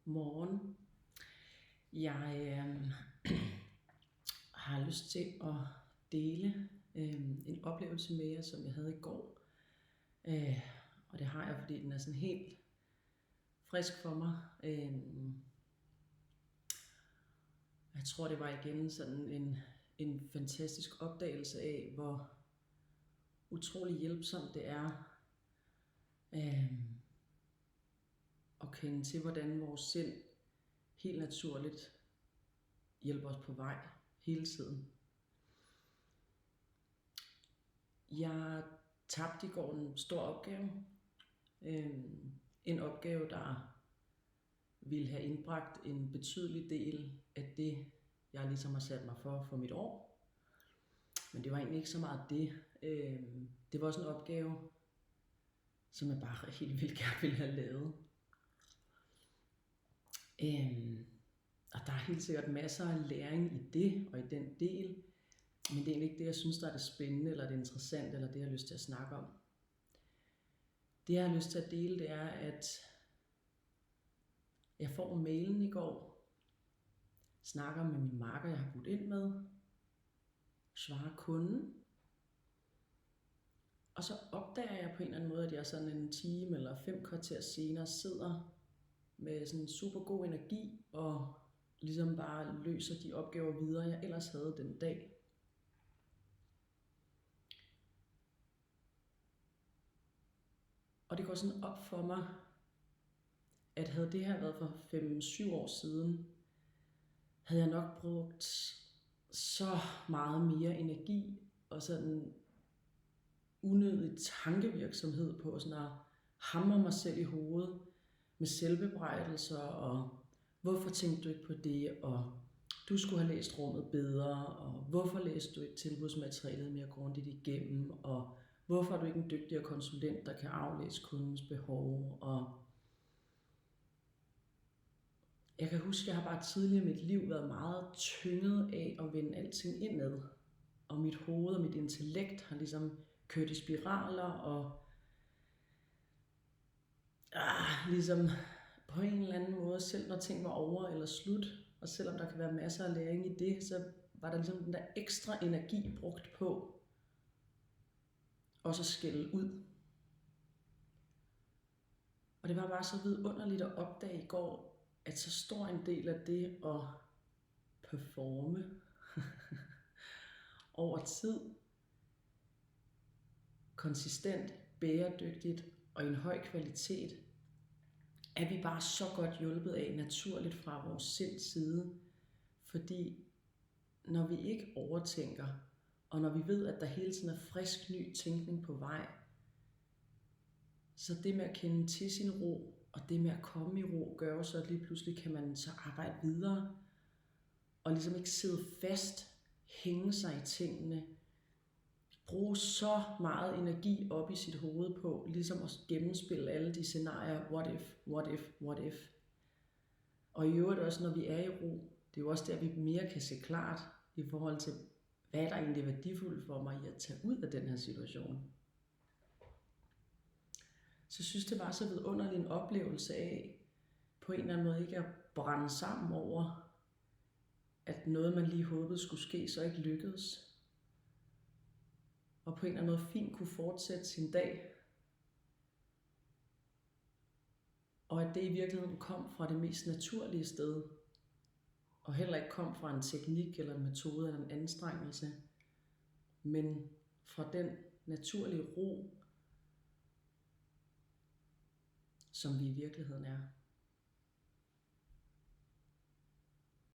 Morgen. Jeg har lyst til at dele en oplevelse med jer, som jeg havde i går. Og det har jeg, fordi den er sådan helt frisk for mig. Jeg tror, det var igen sådan en fantastisk opdagelse af, hvor utrolig hjælpsomt det er at kende til, hvordan vores sind helt naturligt hjælper os på vej hele tiden. Jeg tabte i går en stor opgave. En opgave, der ville have indbragt en betydelig del af det, jeg ligesom har sat mig for mit år. Men det var egentlig ikke så meget det. Det var også en opgave, som jeg bare helt vildt gerne ville have lavet. Og der er helt sikkert masser af læring i det og i den del, men det er egentlig ikke det, jeg synes, der er det spændende, eller det interessante, eller det, jeg har lyst til at snakke om. Det, jeg har lyst til at dele, det er, at jeg får mailen i går, snakker med min makker, jeg har budt ind med, svarer kunden, og så opdager jeg på en eller anden måde, at jeg sådan en time eller 5 kvarter senere sidder med sådan en super god energi, og ligesom bare løser de opgaver videre, jeg ellers havde den dag. Og det går sådan op for mig, at havde det her været for 5-7 år siden, havde jeg nok brugt så meget mere energi og sådan unødig tankevirksomhed på sådan at hamre mig selv i hovedet med selvbebrejdelser og hvorfor tænkte du ikke på det, og du skulle have læst rummet bedre, og hvorfor læste du ikke tilbudsmaterialet mere grundigt igennem, og hvorfor er du ikke en dygtigere konsulent, der kan aflæse kundens behov. Og jeg kan huske, at jeg har bare tidligere i mit liv været meget tynget af at vende alting indad, og mit hoved og mit intellekt har ligesom kørt i spiraler, og ligesom på en eller anden måde, selv når ting var over eller slut, og selvom der kan være masser af læring i det, så var der ligesom den der ekstra energi brugt på og så skælde ud. Og det var bare så vidunderligt at opdage i går, at så stor en del af det at performe over tid, konsistent, bæredygtigt og i en høj kvalitet, er vi bare så godt hjulpet af naturligt fra vores sinds side. Fordi når vi ikke overtænker, og når vi ved, at der hele tiden er frisk ny tænkning på vej, så det med at kende til sin ro, og det med at komme i ro, gør så, at lige pludselig kan man så arbejde videre, og ligesom ikke sidde fast, hænge sig i tingene, bruge så meget energi op i sit hoved på, ligesom at gennemspille alle de scenarier, what if, what if, what if. Og i øvrigt også, når vi er i ro, det er jo også der, vi mere kan se klart i forhold til, hvad er der egentlig værdifuldt for mig i at tage ud af den her situation. Så jeg synes, det var så vidunderlig en oplevelse af, på en eller anden måde ikke at brænde sammen over, at noget, man lige håbede skulle ske, så ikke lykkedes. Og på en eller anden måde fint kunne fortsætte sin dag. Og at det i virkeligheden kom fra det mest naturlige sted. Og heller ikke kom fra en teknik eller en metode eller en anstrengelse. Men fra den naturlige ro, som vi i virkeligheden er.